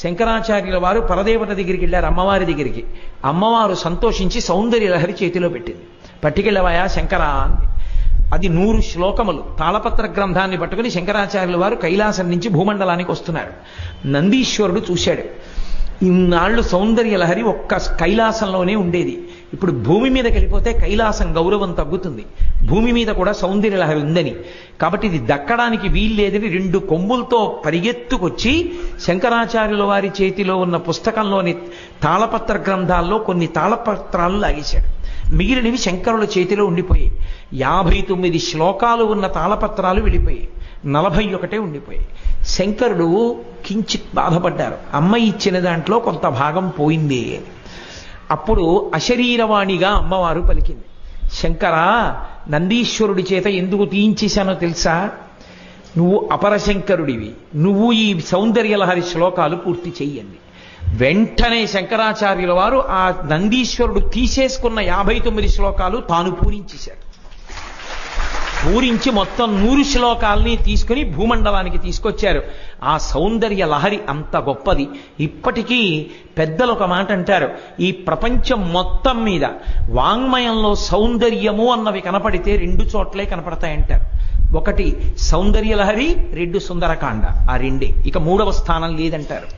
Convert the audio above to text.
శంకరాచార్యుల వారు పరదేవత దగ్గరికి వెళ్ళారు, అమ్మవారి దగ్గరికి. అమ్మవారు సంతోషించి సౌందర్య లహరి చేతిలో పెట్టింది. పట్టుకెళ్ళవయా శంకరా అంది. అది 100 శ్లోకములు తాళపత్ర గ్రంథాన్ని పట్టుకుని శంకరాచార్యుల వారు కైలాసం నుంచి భూమండలానికి వస్తున్నారు. నందీశ్వరుడు చూశాడు. ఇన్నాళ్ళు సౌందర్య లహరి ఒక్క కైలాసంలోనే ఉండేది. ఇప్పుడు భూమి మీదకి వెళ్ళిపోతే కైలాసం గౌరవం తగ్గుతుంది, భూమి మీద కూడా సౌందర్య లహరి ఉందని. కాబట్టి ఇది దక్కడానికి వీల్లేదని 2 కొమ్ములతో పరిగెత్తుకొచ్చి శంకరాచార్యుల వారి చేతిలో ఉన్న పుస్తకంలోని తాళపత్ర గ్రంథాల్లో కొన్ని తాళపత్రాలు లాగేశాడు. మిగిలినవి శంకరుల చేతిలో ఉండిపోయాయి. 59 శ్లోకాలు ఉన్న తాళపత్రాలు వెళ్ళిపోయాయి, 41 ఉండిపోయాయి. శంకరుడు కించిత్ బాధపడ్డారు, అమ్మ ఇచ్చిన దాంట్లో కొంత భాగం పోయింది అని. అప్పుడు అశరీరవాణిగా అమ్మవారు పలికింది, శంకరా, నందీశ్వరుడి చేత ఎందుకు తీయించేశానో తెలుసా? నువ్వు అపరశంకరుడివి, నువ్వు ఈ సౌందర్యలహరి శ్లోకాలు పూర్తి చెయ్యండి. వెంటనే శంకరాచార్యుల వారు ఆ నందీశ్వరుడు తీసేసుకున్న 59 శ్లోకాలు తాను పూరించేశారు. పూరించి మొత్తం 100 శ్లోకాలని తీసుకుని భూమండలానికి తీసుకొచ్చారు. ఆ సౌందర్య లహరి అంత గొప్పది. ఇప్పటికీ పెద్దలు ఒక మాట అంటారు, ఈ ప్రపంచం మొత్తం మీద వాంగ్మయంలో సౌందర్యము అన్నవి కనపడితే 2 చోట్లే కనపడతాయంటారు. ఒకటి సౌందర్య లహరి, 2 సుందరకాండ. ఆ రెండే, ఇక 3వ స్థానం లేదంటారు.